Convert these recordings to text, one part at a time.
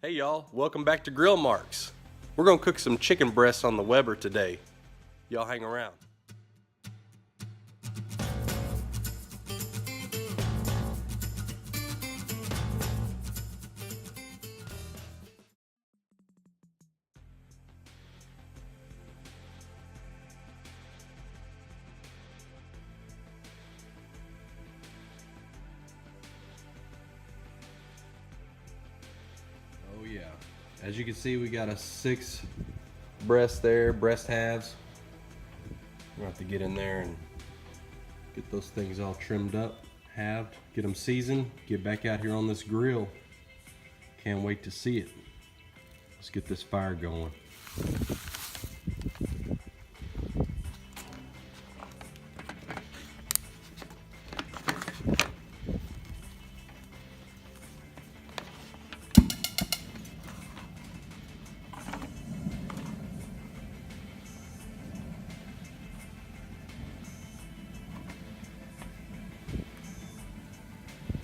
Hey y'all, welcome back to GrillMarxx. We're gonna cook some chicken breasts on the Weber today. Y'all hang around. Oh yeah, as you can see, we got a 6 breast there, breast halves. We're gonna have to get in there and get those things all trimmed up, halved, get them seasoned, get back out here on this grill. Can't wait to see it. Let's get this fire going.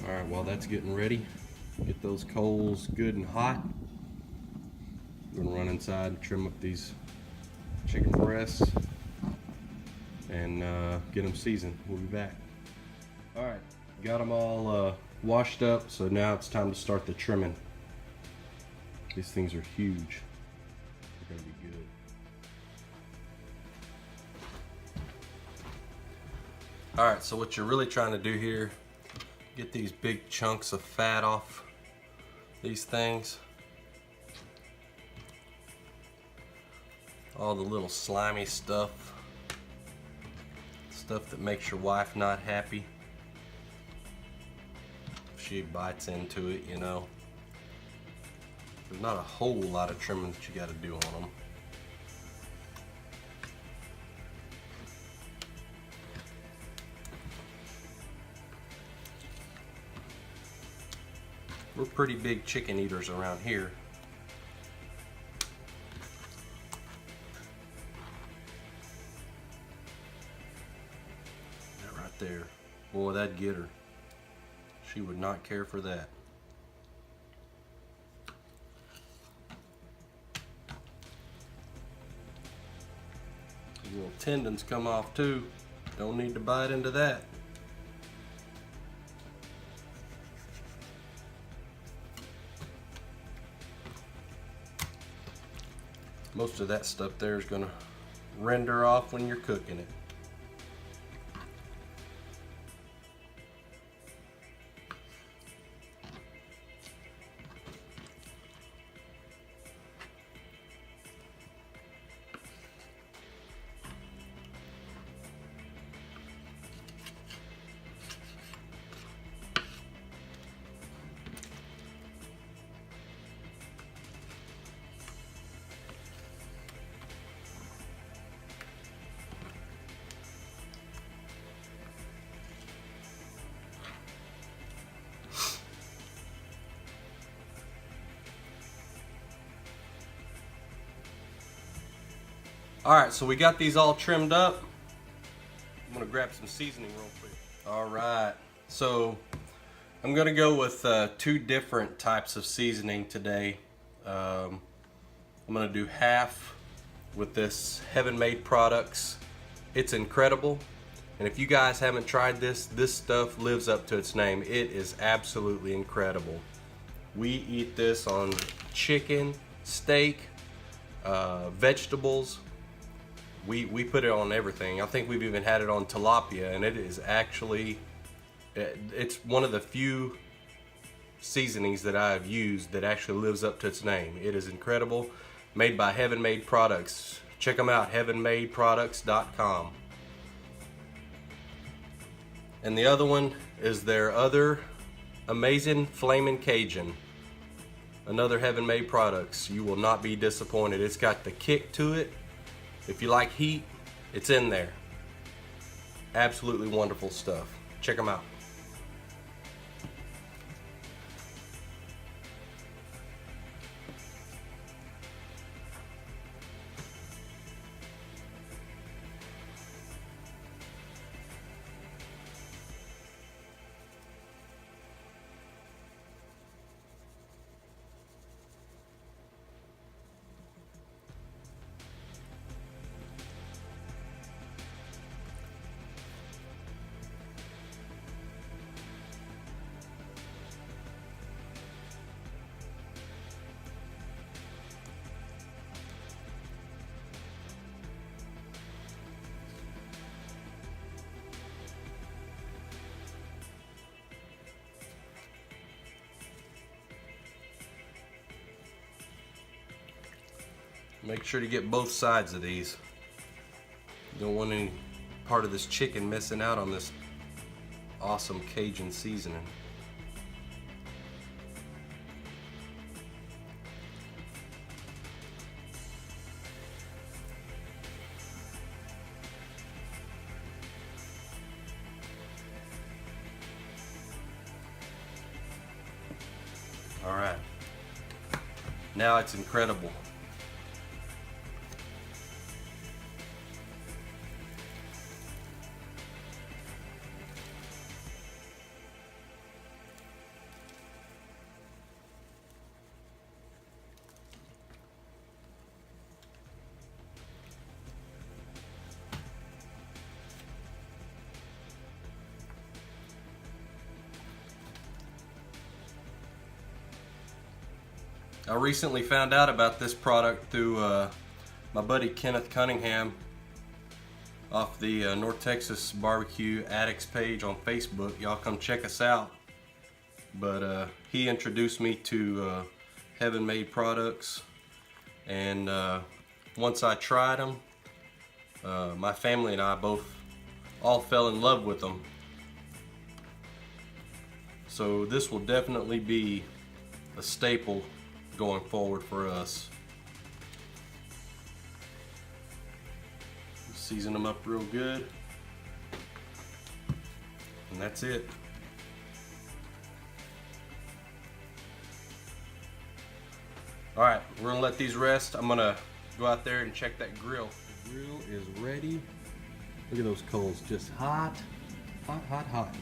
All right, while that's getting ready, get those coals good and hot. I'm gonna run inside and trim up these chicken breasts and get them seasoned. We'll be back. All right, got them all washed up, so now it's time to start the trimming. These things are huge. They're gonna be good. All right, so what you're really trying to do here, get these big chunks of fat off these things. All the little slimy stuff that makes your wife not happy. If she bites into it, you know. There's not a whole lot of trimming that you got to do on them. We're pretty big chicken eaters around here. That right there. Boy, that'd get her. She would not care for that. The little tendons come off too. Don't need to bite into that. Most of that stuff there is going to render off when you're cooking it. Alright, so we got these all trimmed up. I'm going to grab some seasoning real quick. Alright, so I'm going to go with 2 different types of seasoning today. I'm going to do half with this Heaven Made Products. It's incredible. And if you guys haven't tried this, this stuff lives up to its name. It is absolutely incredible. We eat this on chicken, steak, vegetables. We put it on everything. I think we've even had it on tilapia, and it is actually, it's one of the few seasonings that I've used that actually lives up to its name. It is incredible. Made by Heaven Made Products. Check them out, heavenmadeproducts.com. And the other one is their other Amazin Flamin Cajun. Another Heaven Made Products. You will not be disappointed. It's got the kick to it. If you like heat, it's in there. Absolutely wonderful stuff. Check them out. Make sure to get both sides of these. You don't want any part of this chicken missing out on this awesome Cajun seasoning. All right, now it's incredible. I recently found out about this product through my buddy Kenneth Cunningham off the North Texas Barbecue Addicts page on Facebook. Y'all come check us out. But he introduced me to Heaven Made products, and once I tried them, my family and I all fell in love with them. So this will definitely be a staple going forward for us. Season them up real good, and that's it. All right, we're gonna let these rest. I'm gonna go out there and check that grill. The grill is ready. Look at those coals, just hot, hot, hot, hot.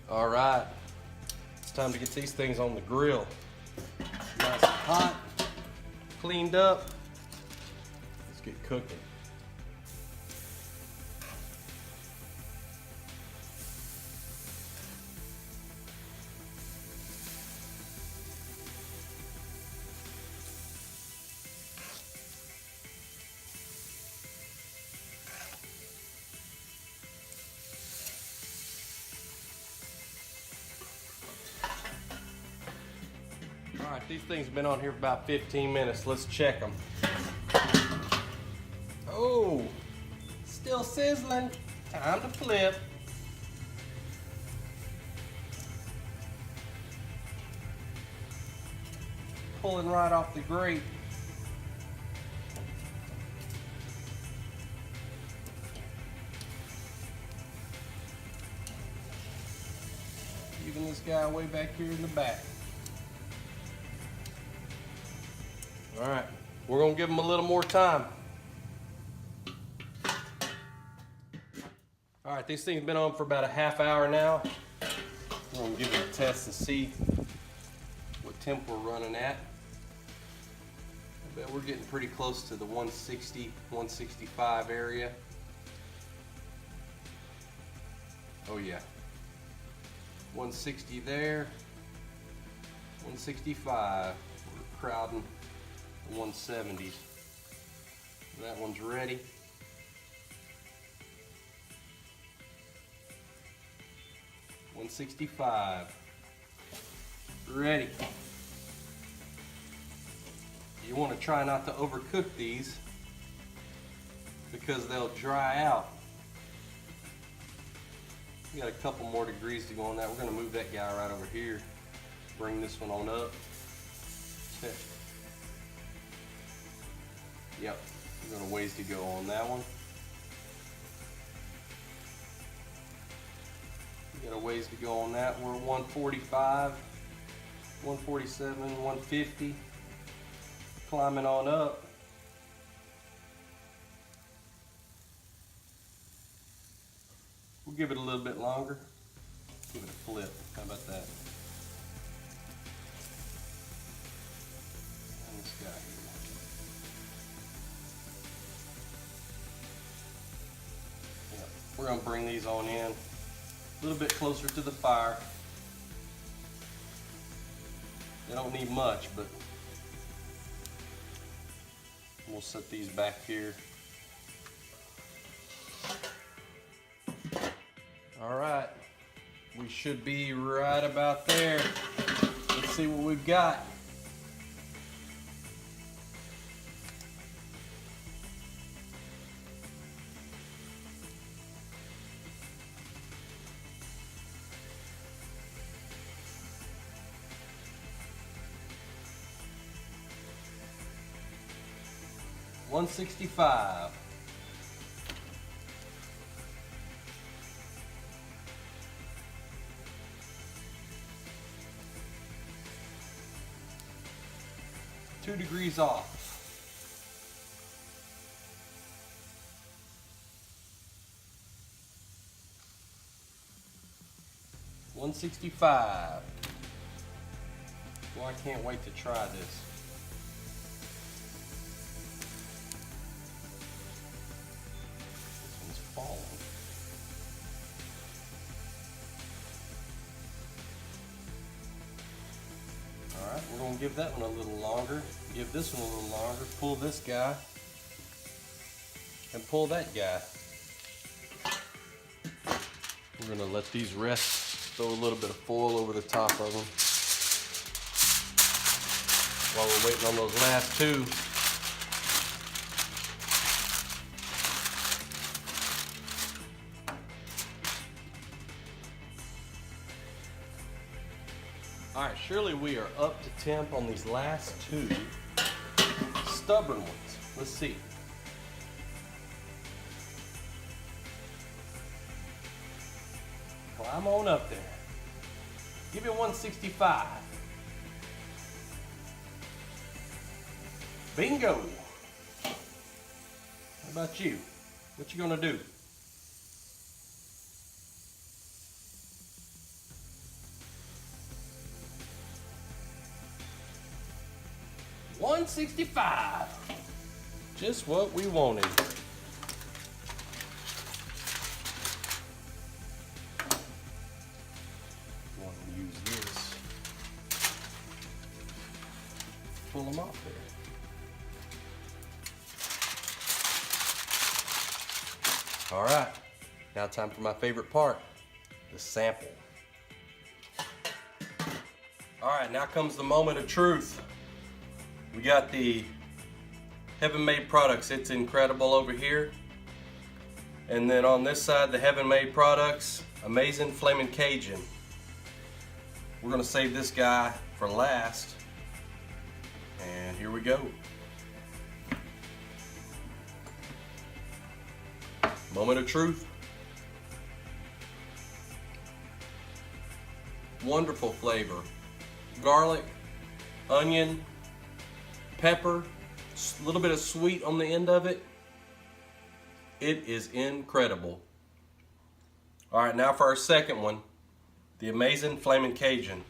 All right, it's time to get these things on the grill. Nice and hot, cleaned up. Let's get cooking. All right, these things have been on here for about 15 minutes. Let's check them. Oh, still sizzling. Time to flip. Pulling right off the grate. Even this guy way back here in the back. All right, we're gonna give them a little more time. All right, these things have been on for about a half hour now. We're gonna give it a test and see what temp we're running at. I bet we're getting pretty close to the 160, 165 area. Oh yeah, 160 there, 165. We're crowding 170s. That one's ready. $165. Ready. You want to try not to overcook these because they'll dry out. We got a couple more degrees to go on that. We're going to move that guy right over here. Bring this one on up. Yep, we've got a ways to go on that one. We got a ways to go on that. We're 145, 147, 150. Climbing on up. We'll give it a little bit longer. Give it a flip. How about that? And this guy here. Yeah, we're going to bring these on in a little bit closer to the fire. They don't need much, but we'll set these back here. All right, we should be right about there. Let's see what we've got. $165. Two degrees off. $165. Well, I can't wait to try this. Falling. All right, we're going to give that one a little longer. Give this one a little longer. Pull this guy and pull that guy. We're going to let these rest. Throw a little bit of foil over the top of them while we're waiting on those last two. All right, surely we are up to temp on these last two stubborn ones. Let's see. Climb on up there. Give me 165. Bingo. How about you? What you gonna do? $165. Just what we wanted. Want to use this. Pull them off there. All right. Now time for my favorite part, the sample. All right, now comes the moment of truth. We got the Heaven Made Products. It's Incredible over here. And then on this side, the Heaven Made Products, Amazin Flamin' Cajun. We're gonna save this guy for last. And here we go. Moment of truth. Wonderful flavor. Garlic, onion, pepper, a little bit of sweet on the end of it. It is incredible. All right, now for our second one, the Amazin Flamin' Cajun.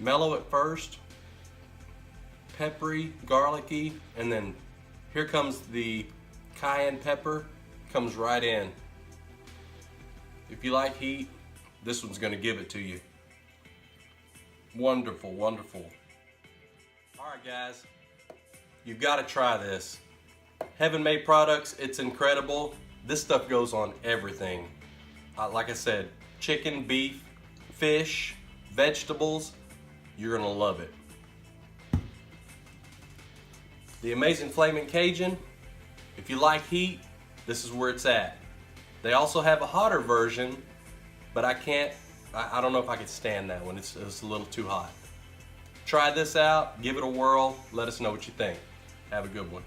Mellow at first, peppery, garlicky, and then here comes the cayenne pepper, comes right in. If you like heat, this one's gonna give it to you. Wonderful, wonderful. All right, guys, you've gotta try this. Heaven Made Products, it's incredible. This stuff goes on everything. Like I said, chicken, beef, fish, vegetables, you're gonna love it. The Amazin Flamin' Cajun, if you like heat, this is where it's at. They also have a hotter version, but I don't know if I could stand that one. It's a little too hot. Try this out, give it a whirl, let us know what you think. Have a good one.